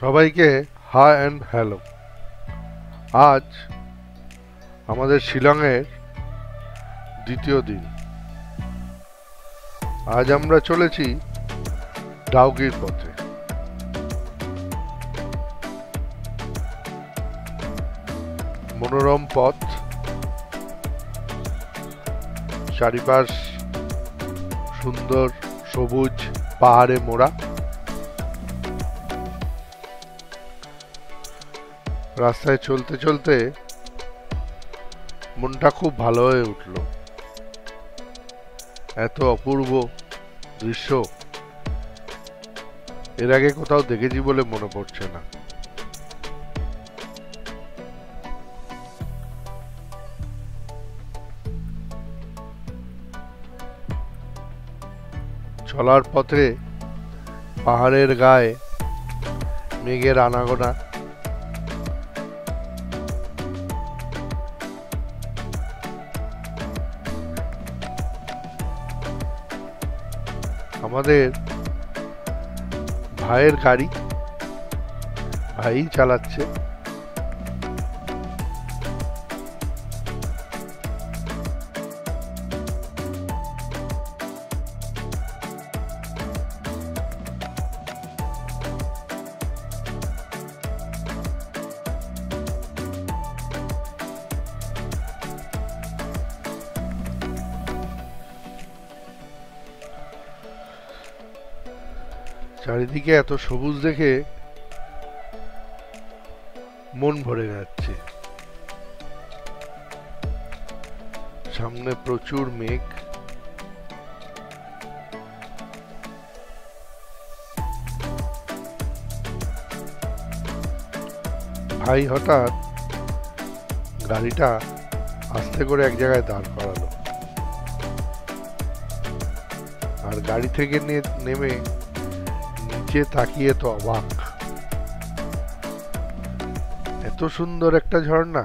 সবাইকে high and hello. আজ আমাদের শিলংয়ের দ্বিতীয় দিন। আজ আমরা চলেছি ডাউকির পথে। মনোরম পথ, চারিপাশ সুন্দর সবুজ পাহাড়ে মোড়া। রাস্তায় চলতে চলতে মনটা খুব ভালো হয়ে উঠল। এত অপূর্ব দৃশ্য এর আগে কোথাও দেখেছি বলে মনে পড়ছে না। চলার পথে পাহাড়ের গায়ে মেঘের আনাগোনা, আমাদের ভাইয়ের গাড়ি, ভাই চালাচ্ছে। চারিদিকে এত সবুজ দেখে মন ভরে যাচ্ছে। সামনে প্রচুর মেঘ, ভাই হঠাৎ গাড়িটা আস্তে করে এক জায়গায় দাঁড় করালো, আর গাড়ি থেকে নেমে নিচে তাকিয়ে তো অবাক। এত সুন্দর একটা ঝর্ণা,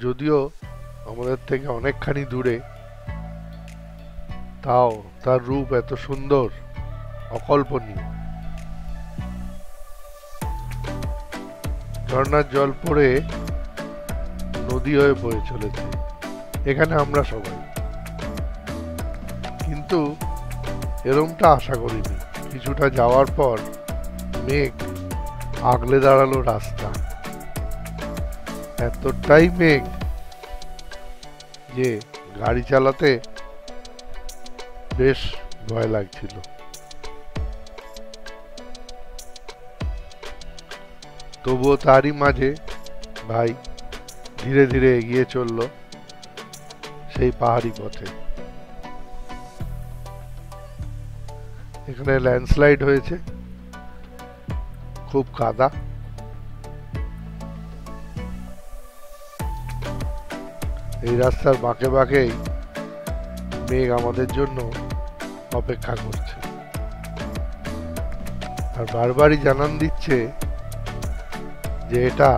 যদিও আমাদের থেকে অনেকখানি দূরে, তাও তার রূপ এত সুন্দর, অকল্পনীয়। ঝর্ণার জল পড়ে নদী হয়ে বয়ে চলেছে। এখানে আমরা সবাই, কিন্তু এরমটা আশা করিনি। কিছুটা যাওয়ার পর মেঘ আগলে দাঁড়ালো রাস্তা। এতটাই মেঘ যে গাড়ি চালাতে বেশ ভয় লাগছিল। তবুও তারই মাঝে ভাই ধীরে ধীরে এগিয়ে চলল সেই পাহাড়ি পথে। এখানে ল্যান্ডস্লাইড হয়েছে, খুব কাদা। এই রাস্তার বাঁকে বাঁকেই মেঘ আমাদের জন্য অপেক্ষা করছে, আর বারবারই জানান দিচ্ছে যে এটা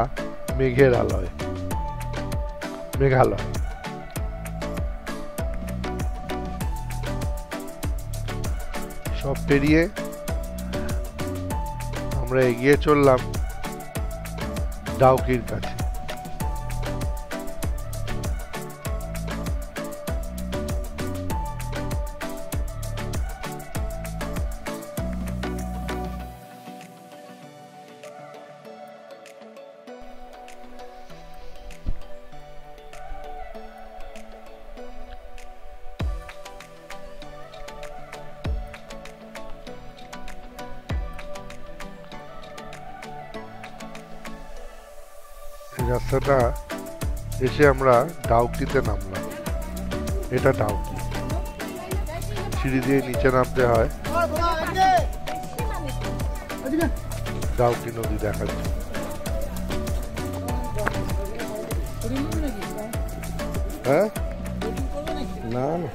মেঘের আলয়, মেঘালয়। সব পেরিয়ে আমরা এগিয়ে চললাম ডাউকির কাছে। রাস্তাটা এসে আমরা ডাউকিতে নামলাম। এটা ডাউকি, সিঁড়ি দিয়ে নিচে নামতে হয় ডাউকি নদী দেখার জন্য। হ্যাঁ, না না,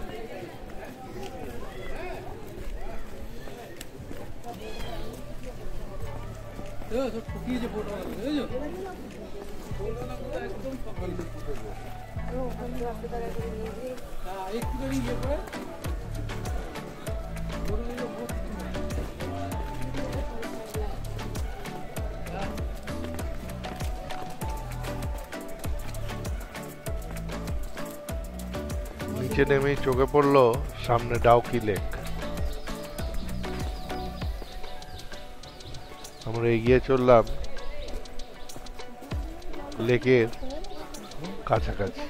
নিচে নেমেই চোখে পড়লো সামনে ডাউকি লেক। আমরা এগিয়ে চললাম লেকের কাছাকাছি।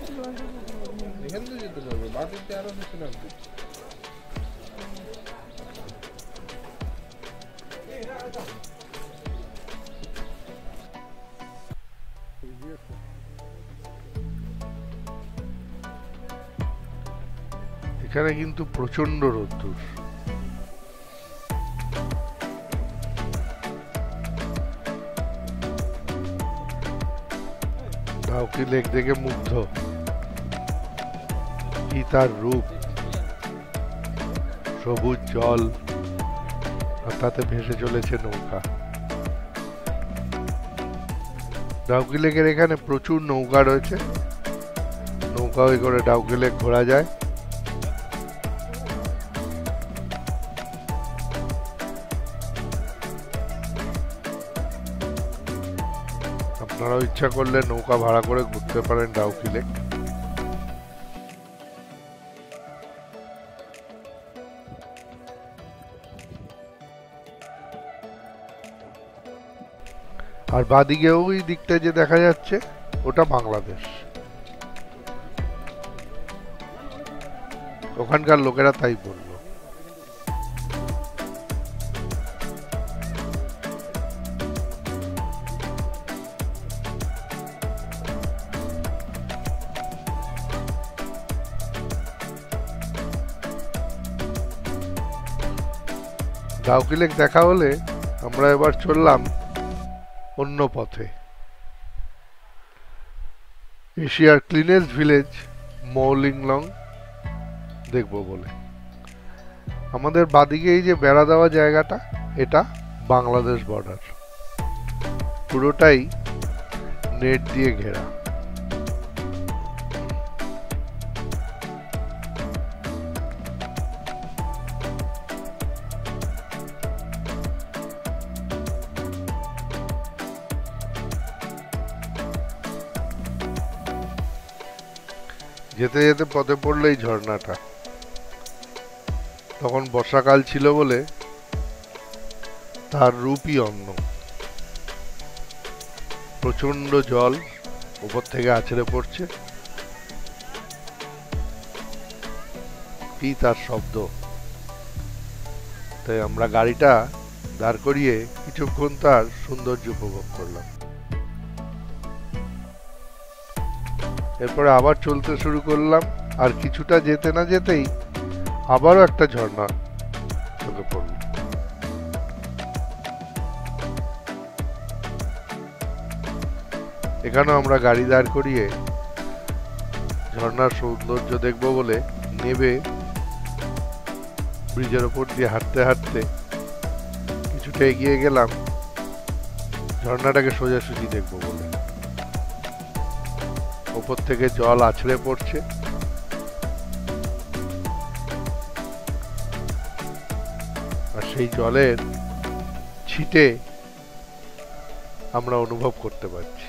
এখানে কিন্তু প্রচন্ড রোদ্দুর। ডাউকি লেক দেখে মুগ্ধ, কি তার রূপ, সবুজ জল আর তাতে ভেসে চলেছে নৌকা। ডাউকি লেকের এখানে প্রচুর নৌকা রয়েছে, নৌকায় করে ডাউকি লেক ঘোরা যায়। আপনারাও ইচ্ছা করলে নৌকা ভাড়া করে ঘুরতে পারেন ডাউকি লেক। আর বাদিকে ওই দিকটা যে দেখা যাচ্ছে ওটা বাংলাদেশ। ওখানকার লোকেরা তাই বলল। ডাউকি লেক দেখা হলে আমরা এবার চললাম অন্য পথে, এশিয়ার ক্লিনেস্ট ভিলেজ মৌলিংলং দেখব বলে। আমাদের বাদিকে এই যে বেড়া দেওয়া জায়গাটা, এটা বাংলাদেশ বর্ডার, পুরোটাই নেট দিয়ে ঘেরা। যেতে যেতে পথে পড়লো এই ঝর্ণাটা। তখন বর্ষাকাল ছিল বলে তার রূপই অন্য। প্রচন্ড জল উপর থেকে আছড়ে পড়ছে, কি তার শব্দ। তাই আমরা গাড়িটা দাঁড় করিয়ে কিছুক্ষণ তার সৌন্দর্য উপভোগ করলাম। এরপরে আবার চলতে শুরু করলাম, আর কিছুটা যেতে না যেতেই আবারও একটা ঝর্ণা চোখে পড়ল। এখানেও আমরা গাড়ি দাঁড় করিয়ে ঝর্ণার সৌন্দর্য দেখব বলে নেবে ব্রিজের ওপর দিয়ে হাঁটতে হাঁটতে কিছুটা এগিয়ে গেলাম ঝর্ণাটাকে সোজাসুজি দেখব বলে। ওপর থেকে জল আছড়ে পড়ছে, আর সেই জলের ছিটে আমরা অনুভব করতে পারছি।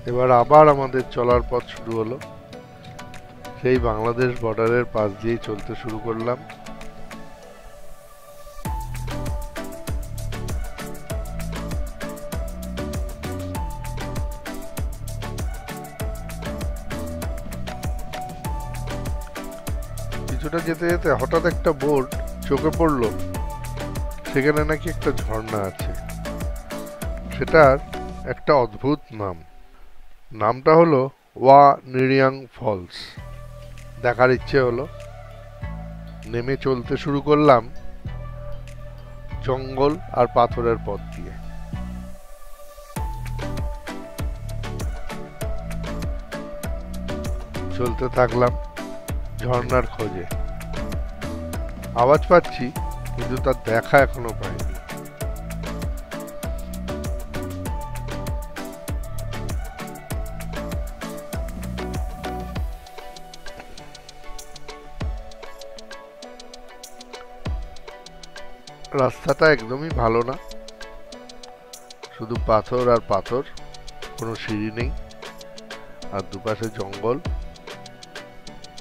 এবার আবার আমাদের চলার পথ শুরু হলো। সেই বাংলাদেশ বর্ডারের পাশ দিয়ে চলতে শুরু করলাম। কিছুটা যেতে যেতে হঠাৎ একটা বোর্ড চোখে পড়লো, সেখানে নাকি একটা ঝর্ণা আছে। সেটার একটা অদ্ভুত নাম, নামটা হলো ওয়া নিরিয়াং ফলস। দেখার ইচ্ছে হলো, নেমে চলতে শুরু করলাম জঙ্গল আর পাথরের পথ দিয়ে। চলতে থাকলাম ঝর্ণার খোঁজে। আওয়াজ পাচ্ছি কিন্তু তার দেখা এখনো পাইনি। রাস্তাটা একদমই ভালো না, শুধু পাথর আর পাথর, কোনো সিঁড়ি নেই, আর দুপাশে জঙ্গল।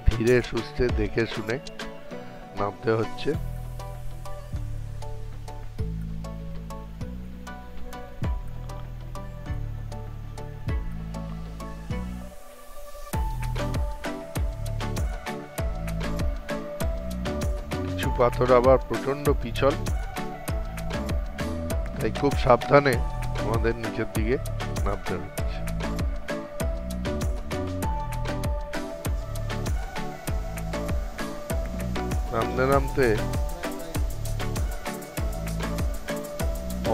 ধীরে সুস্থে দেখে শুনে নামতে হচ্ছে। কিছু পাথর আবার প্রচন্ড পিছল, তাই খুব সাবধানে আমাদের নিচের দিকে নামতে হচ্ছে। নামতে নামতে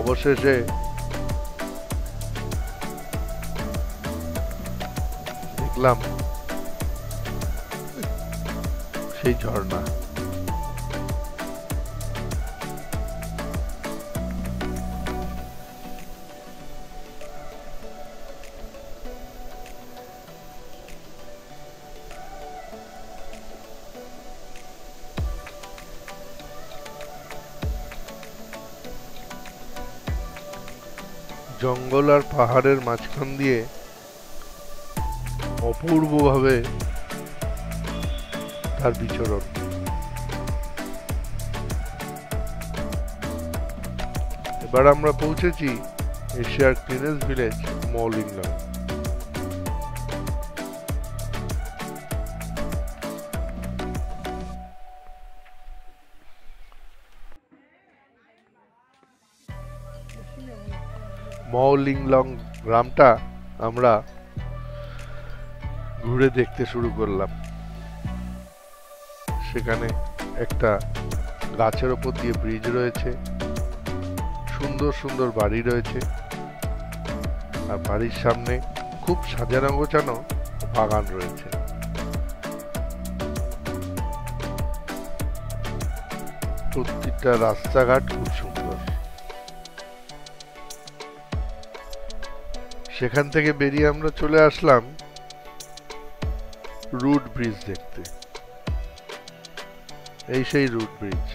অবশেষে দেখলাম সেই ঝর্ণা। জঙ্গল আর পাহাড়ের মাঝখান দিয়ে অপূর্বভাবে তার বিচরণ। এবার আমরা পৌঁছেছি এশিয়ার ক্লিনেস্ট ভিলেজ মৌলিংলং। মৌলিংলং গ্রামটা আমরা ঘুরে দেখতে শুরু করলাম। সেখানে একটা গাছের ওপর দিয়ে ব্রিজ রয়েছে, সুন্দর সুন্দর বাড়ি রয়েছে, আর বাড়ির সামনে খুব সাজানো গোছানো বাগান রয়েছে। প্রত্যেকটা রাস্তাঘাট খুব সুন্দর। সেখান থেকে বেরিয়ে আমরা চলে আসলাম রুট ব্রিজ দেখতে। এই সেই রুট ব্রিজ।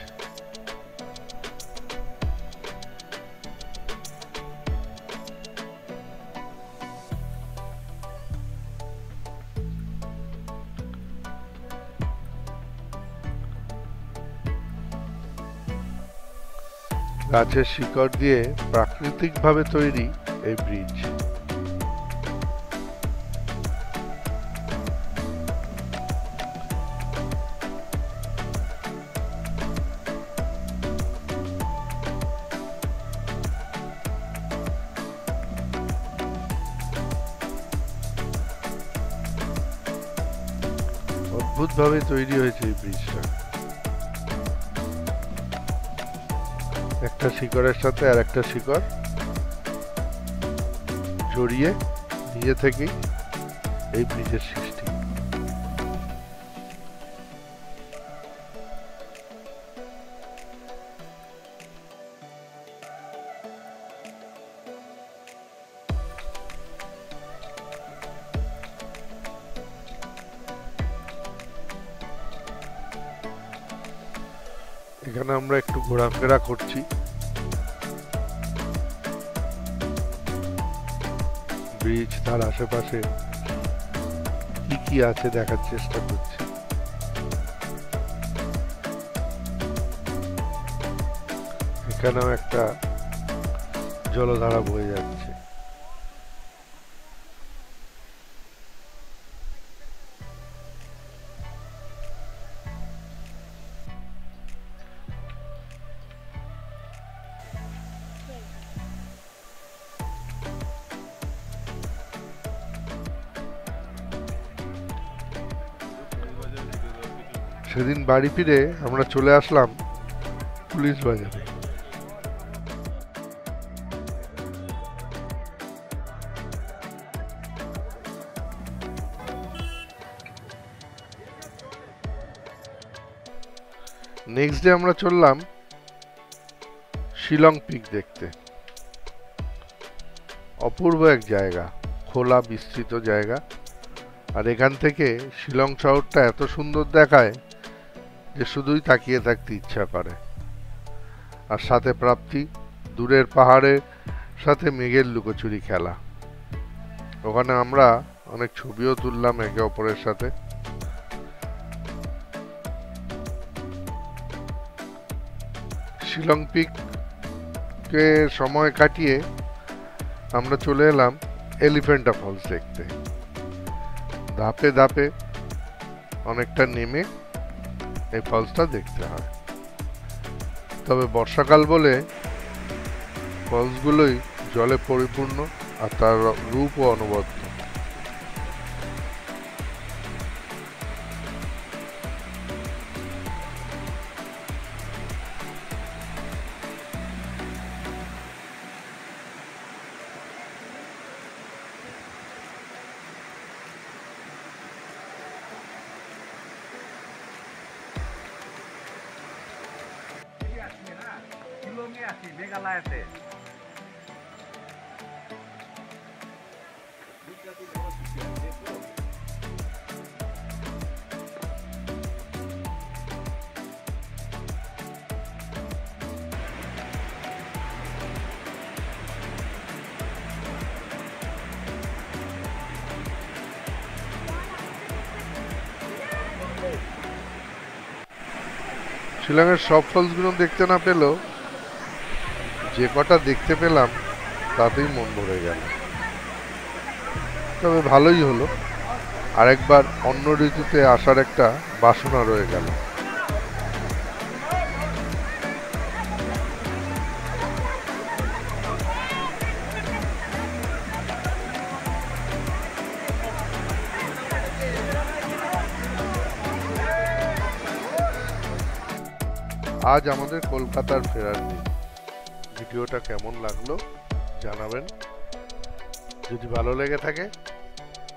গাছের শিকড় দিয়ে প্রাকৃতিকভাবে তৈরি এই ব্রিজ। অদ্ভুতভাবে তৈরি হয়েছে এই ব্রিজটা। একটা শিকড়ের সাথে আর একটা শিকড় জড়িয়ে নিজে থেকেই এই ব্রিজের সৃষ্টি। এখানে আমরা একটু ঘোরাফেরা করছি। ব্রিজ, তার আশেপাশে কি কি আছে দেখার চেষ্টা করছি। এখানেও একটা জলধারা বয়ে যাচ্ছে। সেদিন বাড়ি ফিরে আমরা চলে আসলাম পুলিশ বাজারে। নেক্সট ডে আমরা চললাম শিলং পিক দেখতে। অপূর্ব এক জায়গা, খোলা বিস্তৃত জায়গা। আর এখান থেকে শিলং শহরটা এত সুন্দর দেখায় যে শুধুই তাকিয়ে থাকতে ইচ্ছা করে। আর সাথে প্রাপ্তি, দূরের পাহাড়ে সাথে মেঘের লুকোচুরি খেলা। ওখানে আমরা অনেক ছবিও তুললাম একে অপরের সাথে। শিলং পিকে সময় কাটিয়ে আমরা চলে এলাম এলিফ্যান্টা ফলস দেখতে। ধাপে ধাপে অনেকটা নেমে এই ফলসটা দেখতে হয়। তবে বর্ষাকাল বলে ফলসগুলোই জলে পরিপূর্ণ আর তার রূপও অনবদ্য। মেঘালয়তে শিলংয়ের সব ফলসগুলো দেখতে না পেলেও যে কটা দেখতে পেলাম তাতেই মন ভরে গেল। তবে ভালোই হলো, আরেকবার অন্য ঋতুতে আসার একটা বাসনা রয়ে গেল। আজ আমাদের কলকাতার ফেরার দিন। ভিডিওটা কেমন লাগলো জানাবেন। যদি ভালো লেগে থাকে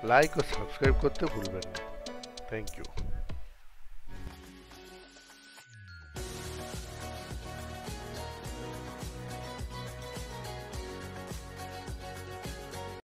লাইক ও সাবস্ক্রাইব করতে ভুলবেন না। Thank you.